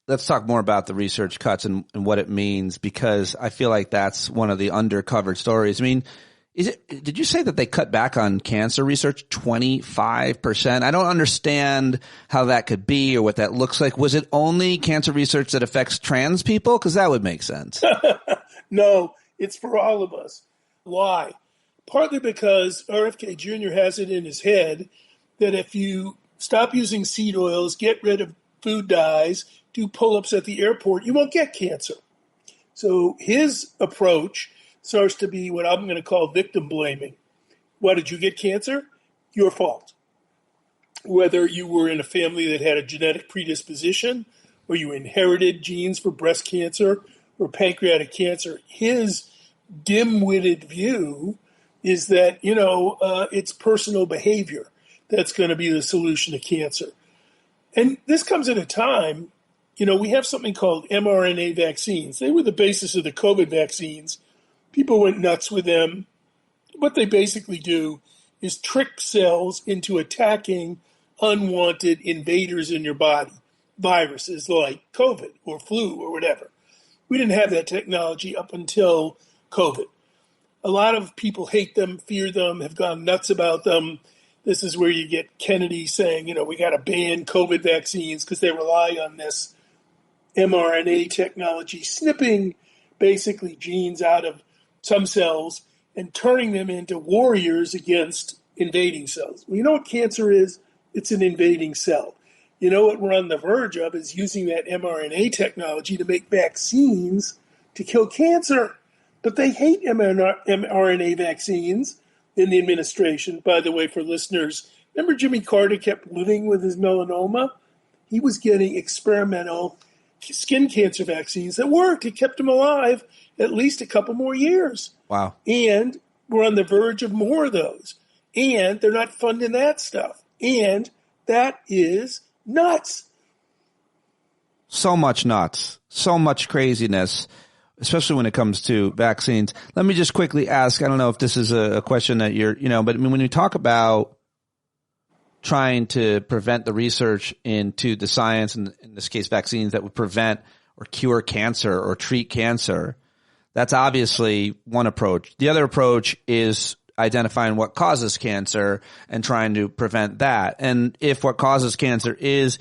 Let's talk more about the research cuts and what it means, because I feel like that's one of the undercovered stories. Did you say that they cut back on cancer research 25%? I don't understand how that could be or what that looks like. Was it only cancer research that affects trans people? Because that would make sense. No, it's for all of us. Why? Partly because RFK Jr. has it in his head that if you stop using seed oils, get rid of food dyes, do pull-ups at the airport, you won't get cancer. So his approach starts to be what I'm going to call victim blaming. Why did you get cancer? Your fault. Whether you were in a family that had a genetic predisposition or you inherited genes for breast cancer or pancreatic cancer, his dim-witted view is that, it's personal behavior that's going to be the solution to cancer. And this comes at a time, we have something called mRNA vaccines. They were the basis of the COVID vaccines. People went nuts with them. What they basically do is trick cells into attacking unwanted invaders in your body, viruses like COVID or flu or whatever. We didn't have that technology up until COVID. A lot of people hate them, fear them, have gone nuts about them. This is where you get Kennedy saying, we got to ban COVID vaccines because they rely on this mRNA technology, snipping basically genes out of some cells and turning them into warriors against invading cells. Well, you know what cancer is? It's an invading cell. You know what we're on the verge of is using that mRNA technology to make vaccines to kill cancer. But they hate mRNA vaccines in the administration. By the way, for listeners, remember Jimmy Carter kept living with his melanoma? He was getting experimental skin cancer vaccines that worked. It kept him alive at least a couple more years. Wow. And we're on the verge of more of those. And they're not funding that stuff. And that is nuts. So much nuts. So much craziness, especially when it comes to vaccines. Let me just quickly ask, I don't know if this is a question that but when you talk about trying to prevent the research into the science, and in this case vaccines, that would prevent or cure cancer or treat cancer, that's obviously one approach. The other approach is identifying what causes cancer and trying to prevent that. And if what causes cancer is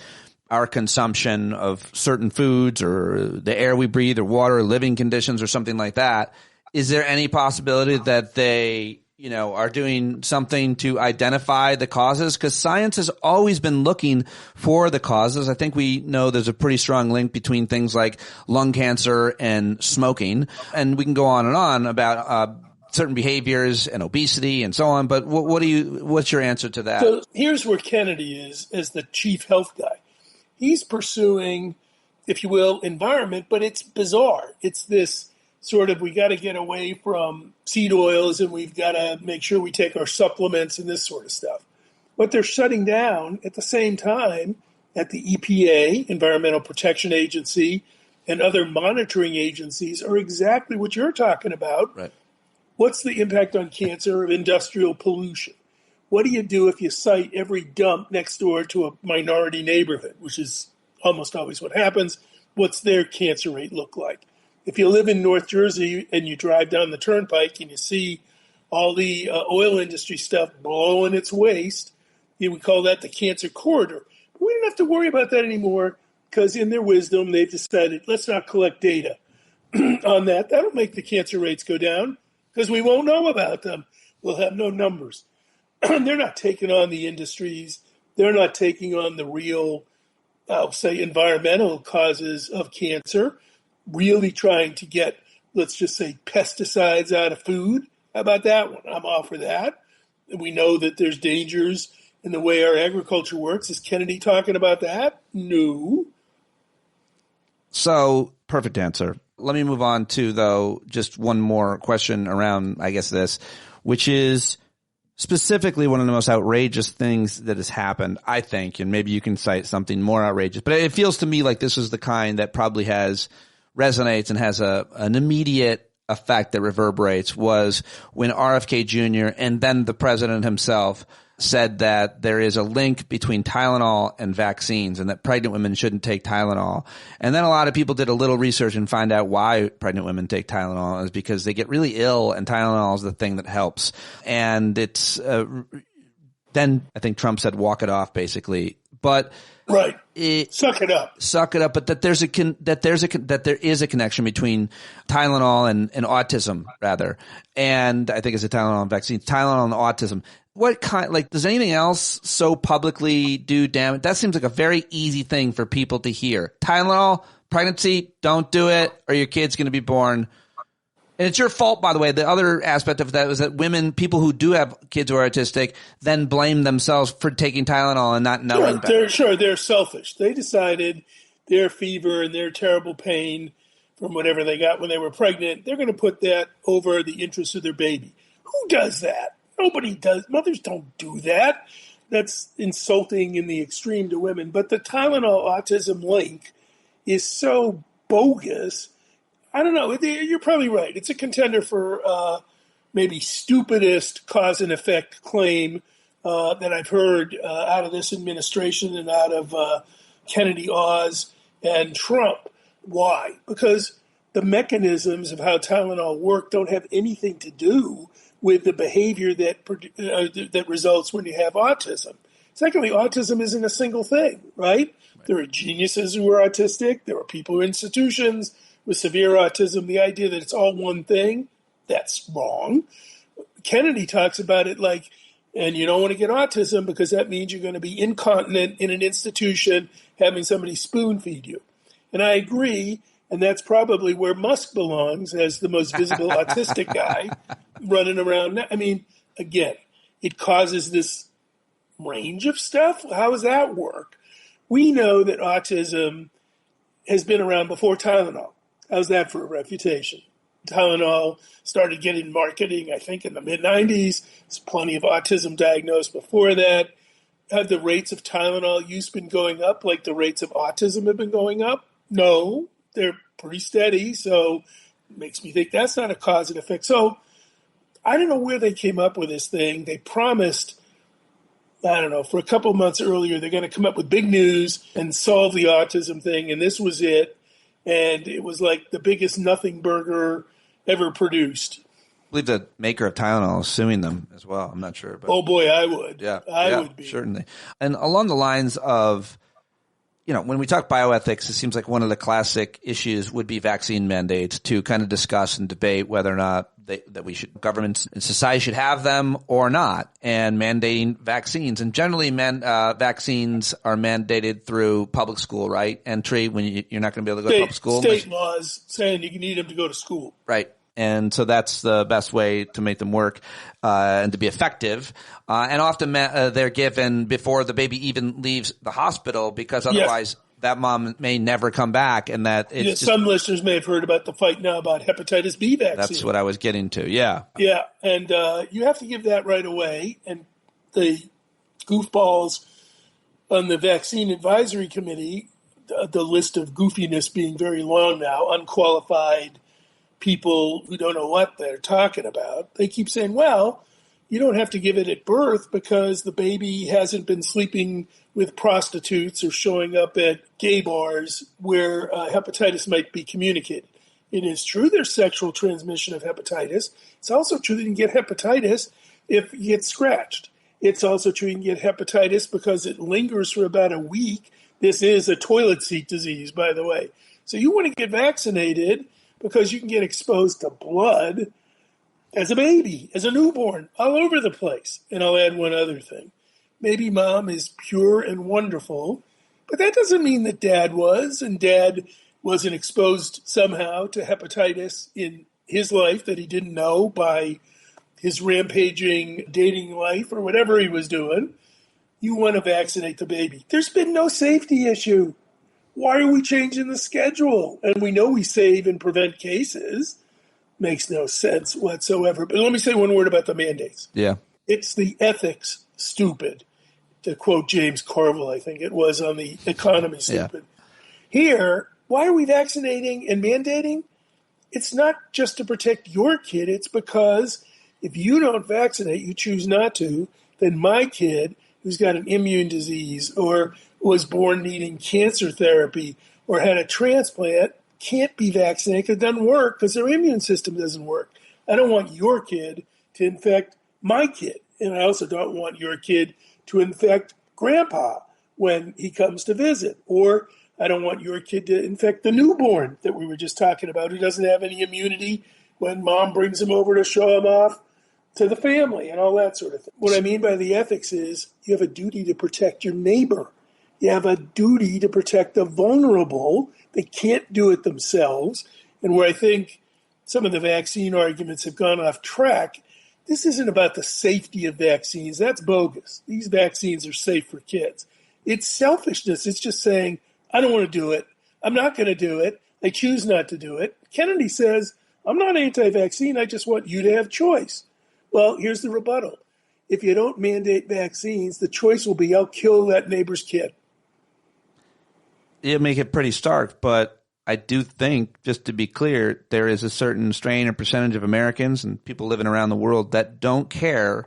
our consumption of certain foods or the air we breathe or water, or living conditions or something like that, is there any possibility that they, are doing something to identify the causes? Because science has always been looking for the causes. I think we know there's a pretty strong link between things like lung cancer and smoking. And we can go on and on about certain behaviors and obesity and so on. But what's your answer to that? So here's where Kennedy is as the chief health guy. He's pursuing, if you will, environment, but it's bizarre. It's this sort of, we got to get away from seed oils and we've got to make sure we take our supplements and this sort of stuff. What they're shutting down at the same time at the EPA, Environmental Protection Agency, and other monitoring agencies are exactly what you're talking about. Right. What's the impact on cancer of industrial pollution? What do you do if you cite every dump next door to a minority neighborhood, which is almost always what happens? What's their cancer rate look like? If you live in North Jersey and you drive down the turnpike and you see all the oil industry stuff blowing its waste, you would call that the cancer corridor. But we don't have to worry about that anymore because in their wisdom, they've decided, let's not collect data on that. That'll make the cancer rates go down because we won't know about them. We'll have no numbers. They're not taking on the industries. They're not taking on the real, I'll say, environmental causes of cancer, really trying to get, let's just say, pesticides out of food. How about that one? I'm all for that. We know that there's dangers in the way our agriculture works. Is Kennedy talking about that? No. So, perfect answer. Let me move on to, though, just one more question around, I guess, this, which is specifically one of the most outrageous things that has happened, I think, and maybe you can cite something more outrageous, but it feels to me like this is the kind that probably resonates and has an immediate effect that reverberates, was when RFK Jr. and then the president himself said that there is a link between Tylenol and vaccines and that pregnant women shouldn't take Tylenol. And then a lot of people did a little research and find out why pregnant women take Tylenol is because they get really ill and Tylenol is the thing that helps. And it's then I think Trump said walk it off basically. But right. Suck it up. But that there is a connection between Tylenol and autism rather. And I think it's a Tylenol and vaccines, Tylenol and autism. What kind, like, does anything else so publicly do damage? That seems like a very easy thing for people to hear. Tylenol, pregnancy, don't do it, or your kid's going to be born. And it's your fault, by the way. The other aspect of that was that people who do have kids who are autistic then blame themselves for taking Tylenol and not knowing better. They're selfish. They decided their fever and their terrible pain from whatever they got when they were pregnant, they're going to put that over the interests of their baby. Who does that? Nobody does. Mothers don't do that. That's insulting in the extreme to women. But the Tylenol autism link is so bogus. I don't know. You're probably right. It's a contender for maybe stupidest cause and effect claim that I've heard out of this administration and out of Kennedy, Oz, and Trump. Why? Because the mechanisms of how Tylenol work don't have anything to do with the behavior that results when you have autism. Secondly, autism isn't a single thing, right? There are geniuses who are autistic. There are people in institutions with severe autism. The idea that it's all one thing, that's wrong. Kennedy talks about it like, and you don't want to get autism because that means you're going to be incontinent in an institution having somebody spoon feed you. And I agree. And that's probably where Musk belongs as the most visible autistic guy running around. I mean, again, it causes this range of stuff. How does that work? We know that autism has been around before Tylenol. How's that for a reputation? Tylenol started getting marketing, I think, in the mid-90s. There's plenty of autism diagnosed before that. Have the rates of Tylenol use been going up like the rates of autism have been going up? No. They're pretty steady, so it makes me think that's not a cause and effect. So I don't know where they came up with this thing. They promised, I don't know, for a couple of months earlier, they're going to come up with big news and solve the autism thing, and this was it. And it was like the biggest nothing burger ever produced. I believe the maker of Tylenol is suing them as well. I'm not sure. But oh, boy, I would. Yeah, I would be. Certainly. And along the lines of, when we talk bioethics, it seems like one of the classic issues would be vaccine mandates to kind of discuss and debate whether or not governments and society should have them or not, and mandating vaccines. And generally, vaccines are mandated through public school, right? Entry when you're not going to be able to go to public school. State laws saying you need them to go to school. Right. And so that's the best way to make them work and to be effective. And often they're given before the baby even leaves the hospital, because otherwise that mom may never come back. And that it's some listeners may have heard about the fight now about hepatitis B vaccine. That's what I was getting to. Yeah. Yeah. And you have to give that right away. And the goofballs on the Vaccine Advisory Committee, the list of goofiness being very long now, unqualified people who don't know what they're talking about, they keep saying, well, you don't have to give it at birth because the baby hasn't been sleeping with prostitutes or showing up at gay bars where hepatitis might be communicated. It is true there's sexual transmission of hepatitis. It's also true that you can get hepatitis if you get scratched. It's also true you can get hepatitis because it lingers for about a week. This is a toilet seat disease, by the way. So you want to get vaccinated because you can get exposed to blood as a baby, as a newborn, all over the place. And I'll add one other thing. Maybe mom is pure and wonderful, but that doesn't mean that dad was, and dad wasn't exposed somehow to hepatitis in his life that he didn't know by his rampaging dating life or whatever he was doing. You want to vaccinate the baby. There's been no safety issue. Why are we changing the schedule? And we know we save and prevent cases. Makes no sense whatsoever. But let me say one word about the mandates. Yeah. It's the ethics stupid, to quote James Carville, I think it was, on the economy stupid. Yeah. Here, why are we vaccinating and mandating? It's not just to protect your kid. It's because if you don't vaccinate, you choose not to, then my kid, who's got an immune disease or was born needing cancer therapy or had a transplant, can't be vaccinated because it doesn't work because their immune system doesn't work. I don't want your kid to infect my kid. And I also don't want your kid to infect grandpa when he comes to visit. Or I don't want your kid to infect the newborn that we were just talking about who doesn't have any immunity when mom brings him over to show him off to the family and all that sort of thing. What I mean by the ethics is you have a duty to protect your neighbor. You have a duty to protect the vulnerable. They can't do it themselves. And where I think some of the vaccine arguments have gone off track, this isn't about the safety of vaccines. That's bogus. These vaccines are safe for kids. It's selfishness. It's just saying, I don't want to do it. I'm not going to do it. I choose not to do it. Kennedy says, I'm not anti-vaccine. I just want you to have choice. Well, here's the rebuttal. If you don't mandate vaccines, the choice will be, I'll kill that neighbor's kid. You make it pretty stark, but I do think, just to be clear, there is a certain strain or percentage of Americans and people living around the world that don't care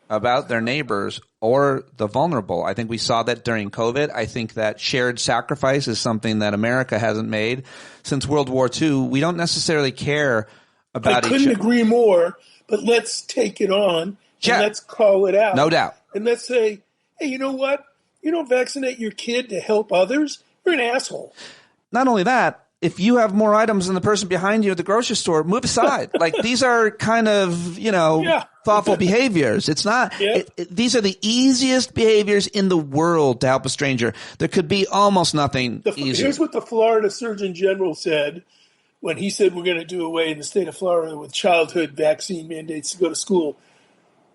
about their neighbors or the vulnerable. I think we saw that during COVID. I think that shared sacrifice is something that America hasn't made since World War II. We don't necessarily care about each other. I couldn't agree more, but let's take it on and let's call it out. No doubt. And let's say, hey, you know what? You don't vaccinate your kid to help others, you're an asshole. Not only that, if you have more items than the person behind you at the grocery store, move aside. Like, these are kind of, thoughtful behaviors. It's not, these are the easiest behaviors in the world to help a stranger. There could be almost nothing easier. Here's what the Florida Surgeon General said when he said we're going to do away in the state of Florida with childhood vaccine mandates to go to school.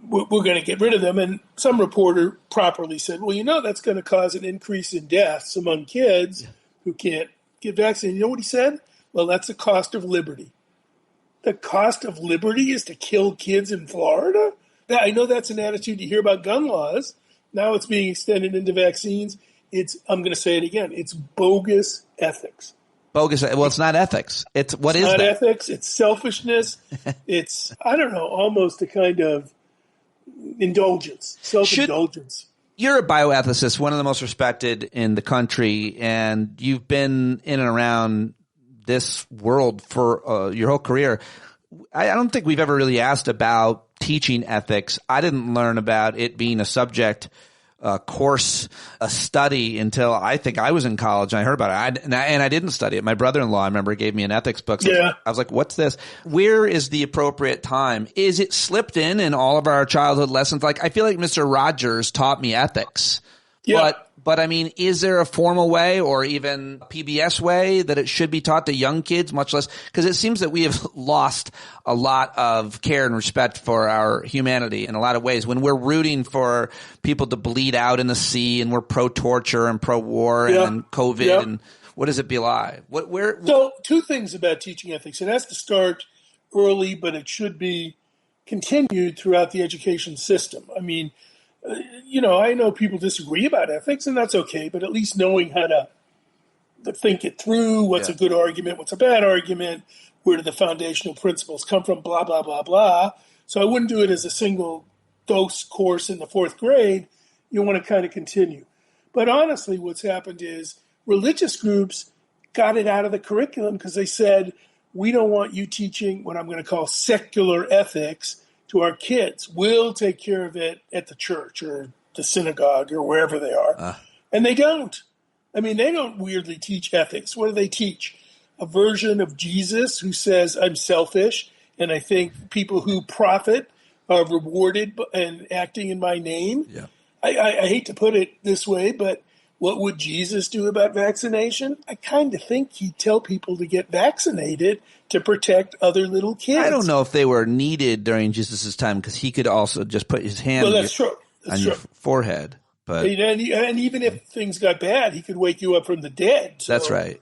We're going to get rid of them. And some reporter properly said, well, that's going to cause an increase in deaths among kids who can't get vaccinated. You know what he said? Well, that's the cost of liberty. The cost of liberty is to kill kids in Florida? Now, I know that's an attitude you hear about gun laws. Now it's being extended into vaccines. I'm going to say it again. It's bogus ethics. Bogus. Well, it's not ethics. It's not ethics. It's selfishness. It's, almost a kind of indulgence, self-indulgence. You're a bioethicist, one of the most respected in the country, and you've been in and around this world for your whole career. I don't think we've ever really asked about teaching ethics. I didn't learn about it being a subject, a course, a study until I think I was in college and I heard about it. And I didn't study it. My brother-in-law, I remember, gave me an ethics book. So I was like, what's this? Where is the appropriate time? Is it slipped in all of our childhood lessons? Like, I feel like Mr. Rogers taught me ethics, But I mean, is there a formal way or even PBS way that it should be taught to young kids, much less? Because it seems that we have lost a lot of care and respect for our humanity in a lot of ways. When we're rooting for people to bleed out in the sea and we're pro-torture and pro-war and COVID and what does it belie? So, two things about teaching ethics. It has to start early, but it should be continued throughout the education system. I mean, I know people disagree about ethics, and that's okay, but at least knowing how to think it through, what's a good argument, what's a bad argument, where do the foundational principles come from, blah, blah, blah, blah. So I wouldn't do it as a single dose course in the 4th grade. You want to kind of continue. But honestly, what's happened is religious groups got it out of the curriculum because they said, we don't want you teaching what I'm going to call secular ethics to our kids. We'll take care of it at the church or the synagogue or wherever they are. And they don't. I mean, they don't weirdly teach ethics. What do they teach? A version of Jesus who says, I'm selfish, and I think people who profit are rewarded and acting in my name. Yeah. I hate to put it this way, but what would Jesus do about vaccination? I kind of think he'd tell people to get vaccinated to protect other little kids. I don't know if they were needed during Jesus' time because he could also just put his hand on your forehead. But and even if things got bad, he could wake you up from the dead. So. That's right.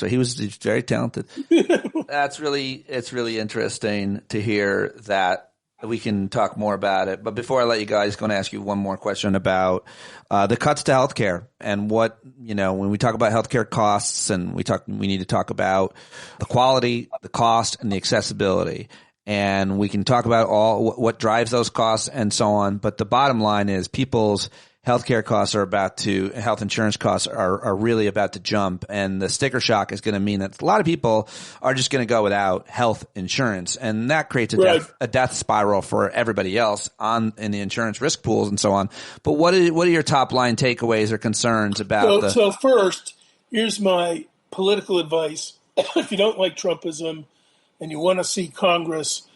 He was very talented. It's really interesting to hear that. We can talk more about it. But before I let you go, I just going to ask you one more question about the cuts to healthcare and what, when we talk about healthcare costs and we need to talk about the quality, the cost, and the accessibility. And we can talk about what drives those costs and so on. But the bottom line is people's healthcare costs health insurance costs are really about to jump. And the sticker shock is going to mean that a lot of people are just going to go without health insurance. And that creates a death spiral for everybody else in the insurance risk pools and so on. But what are your top line takeaways or concerns about So first, here's my political advice. If you don't like Trumpism and you want to see Congress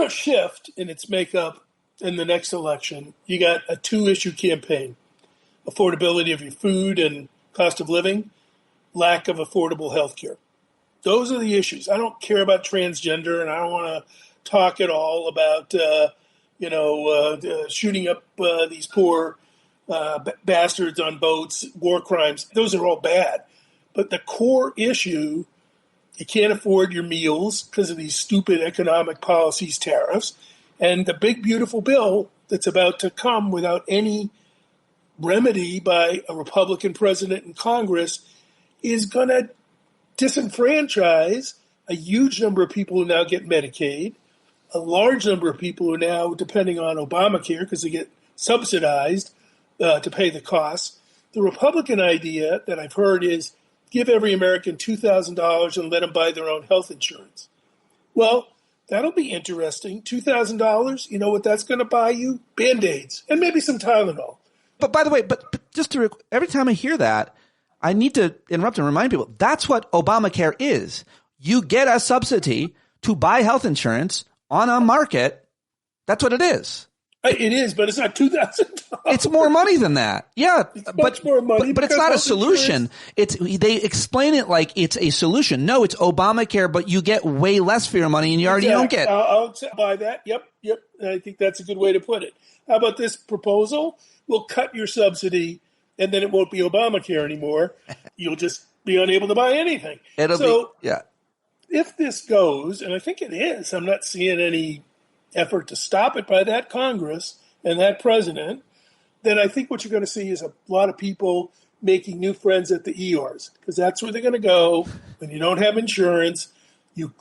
shift in its makeup, in the next election, you got a 2-issue campaign: affordability of your food and cost of living, lack of affordable health care. Those are the issues. I don't care about transgender, and I don't want to talk at all about, shooting up these poor bastards on boats, war crimes. Those are all bad. But the core issue, you can't afford your meals because of these stupid economic policies, tariffs. And the big, beautiful bill that's about to come without any remedy by a Republican president in Congress is going to disenfranchise a huge number of people who now get Medicaid, a large number of people who now, depending on Obamacare, because they get subsidized to pay the costs. The Republican idea that I've heard is give every American $2,000 and let them buy their own health insurance. Well, that'll be interesting. $2,000, you know what that's going to buy you? Band-Aids and maybe some Tylenol. But by the way, every time I hear that, I need to interrupt and remind people, that's what Obamacare is. You get a subsidy to buy health insurance on a market. That's what it is. It is, but it's not $2,000. It's more money than that. Yeah, much more money. But it's not a solution. They explain it like it's a solution. No, it's Obamacare, but you get way less for your money, and you already don't get. I'll buy that. Yep. I think that's a good way to put it. How about this proposal? We'll cut your subsidy, and then it won't be Obamacare anymore. You'll just be unable to buy anything. If this goes, and I think it is, I'm not seeing any effort to stop it by that Congress and that president, then I think what you're going to see is a lot of people making new friends at the ERs, because that's where they're going to go when you don't have insurance. You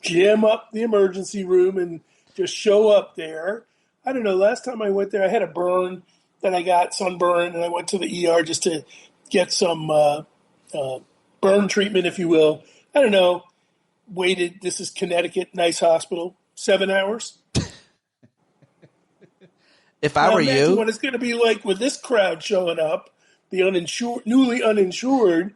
jam up the emergency room and just show up there. I don't know. Last time I went there, I had a burn that I got, sunburn, and I went to the ER just to get some burn treatment, if you will. I don't know. Waited. This is Connecticut, nice hospital. 7 hours. If I were you, what it's going to be like with this crowd showing up, the newly uninsured,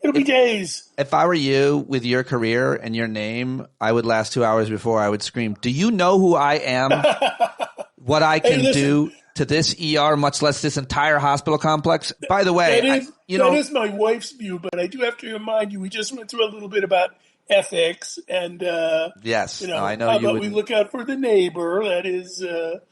it'll be days. If I were you, with your career and your name, I would last 2 hours before I would scream, "Do you know who I am? What I can do?" to this ER, much less this entire hospital complex. By the way, that is my wife's view, but I do have to remind you, we just went through a little bit about ethics and yes, I know how you about would. we look out for the neighbor. That is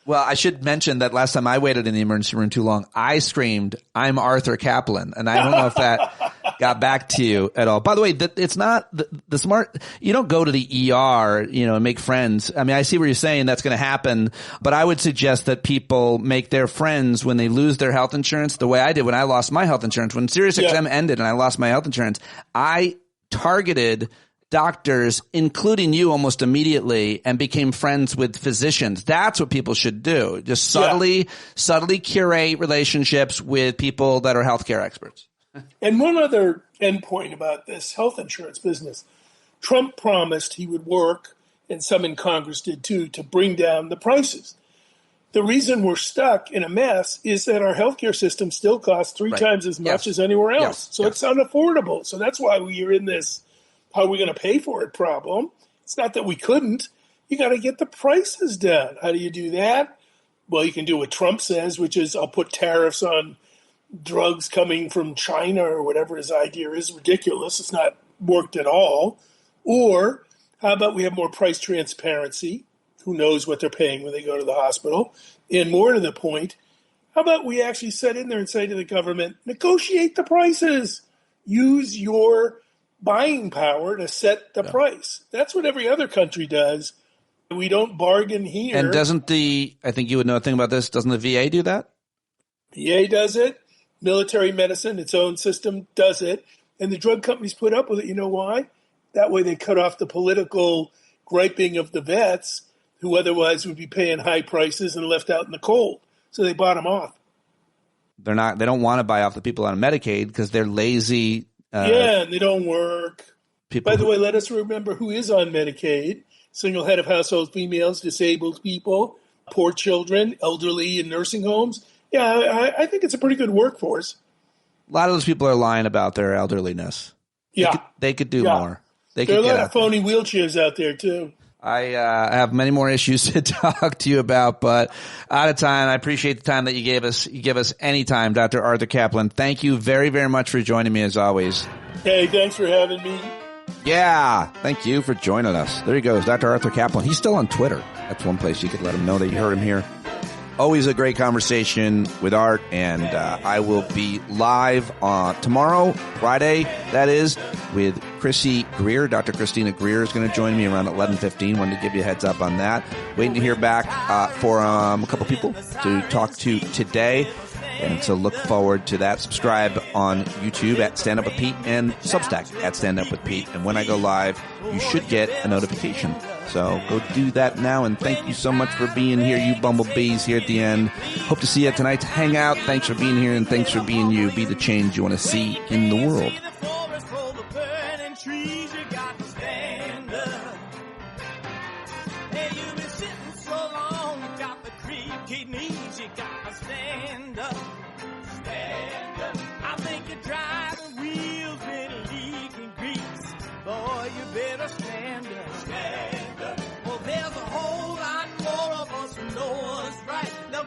well, I should mention that last time I waited in the emergency room too long, I screamed, "I'm Arthur Caplan," and I don't know if that got back to you at all. By the way, it's not the smart. You don't go to the ER, and make friends. I mean, I see what you're saying. That's going to happen, but I would suggest that people make their friends when they lose their health insurance. The way I did when I lost my health insurance, when SiriusXM ended and I lost my health insurance, I targeted doctors, including you, almost immediately, and became friends with physicians. That's what people should do. Just subtly curate relationships with people that are healthcare experts. And one other endpoint about this health insurance business, Trump promised he would work, and some in Congress did too, to bring down the prices. The reason we're stuck in a mess is that our healthcare system still costs three times as much as anywhere else. So it's unaffordable. So that's why we're in this how are we going to pay for it problem. It's not that we couldn't. You got to get the prices down. How do you do that? Well, you can do what Trump says, which is I'll put tariffs on drugs coming from China or whatever his idea is. Ridiculous. It's not worked at all. Or how about we have more price transparency? Who knows what they're paying when they go to the hospital? And more to the point, how about we actually sit in there and say to the government, negotiate the prices. Use your buying power to set the price. That's what every other country does. We don't bargain here. And I think you would know a thing about this, doesn't the VA do that? VA does it. Military medicine, its own system, does it. And the drug companies put up with it. You know why? That way they cut off the political griping of the vets who otherwise would be paying high prices and left out in the cold. So they bought them off. They don't want to buy off the people on Medicaid because they're lazy. And they don't work. By the way, let us remember who is on Medicaid. Single head of household females, disabled people, poor children, elderly in nursing homes. Yeah, I think it's a pretty good workforce. A lot of those people are lying about their elderliness. They could do more. There are a lot of phony wheelchairs out there, too. I have many more issues to talk to you about, but out of time. I appreciate the time that you gave us. You give us any time, Dr. Arthur Caplan. Thank you very, very much for joining me, as always. Hey, thanks for having me. Yeah, thank you for joining us. There he goes, Dr. Arthur Caplan. He's still on Twitter. That's one place you could let him know that you heard him here. Always a great conversation with Art, and I will be live tomorrow, Friday, that is, with Chrissy Greer. Dr. Christina Greer is going to join me around 11:15. Wanted to give you a heads up on that. Waiting to hear back for a couple people to talk to today. And so look forward to that. Subscribe on YouTube at Stand Up With Pete and Substack at Stand Up With Pete. And when I go live, you should get a notification. So go do that now. And thank you so much for being here, you bumblebees here at the end. Hope to see you at tonight's Hangout. Thanks for being here and thanks for being you. Be the change you want to see in the world.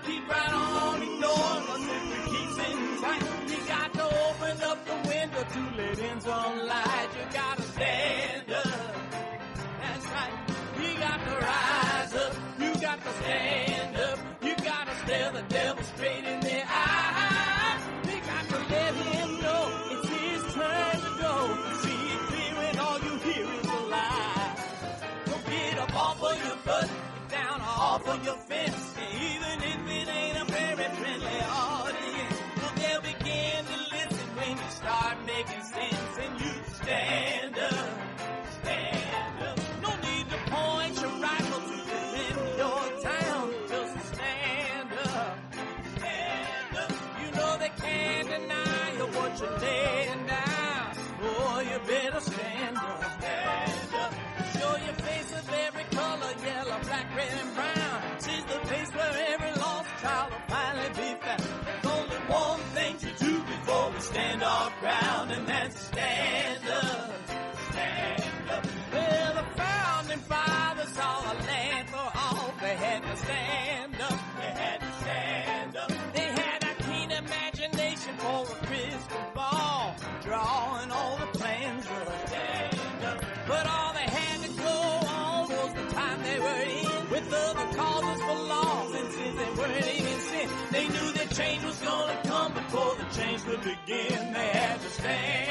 Keep right on ignoring us if we keep sitting tight. You got to open up the window to let in some light. You got to stand up. That's right. You got to rise up. You got to stand up. You got to stare the devil straight in the eye. You got to let him know it's his turn to go. See it clear when all you hear is a lie. So get up off of your butt, down off of your fence. Even if it ain't a very friendly audience, well, they'll begin to listen when you start making sense. And you stand up, stand up. No need to point your rifle to defend your town. Just stand up, stand up. You know they can't deny you what you're laying down. Oh, you better stand up, stand up. Show your face of every color, yellow, black, red, and brown. She's the place where every lost child will finally be found. There's only one thing to do before we stand our ground, and that's stand up, stand up. Well, the founding fathers saw a land for all. They had to stand up, they had to stand wishing for a crystal ball, drawing all the plans of a stand up. But all they had to go on was the time they were in, with other causes for laws and since they weren't even sin. They knew that change was gonna come before the change could begin. They had to stand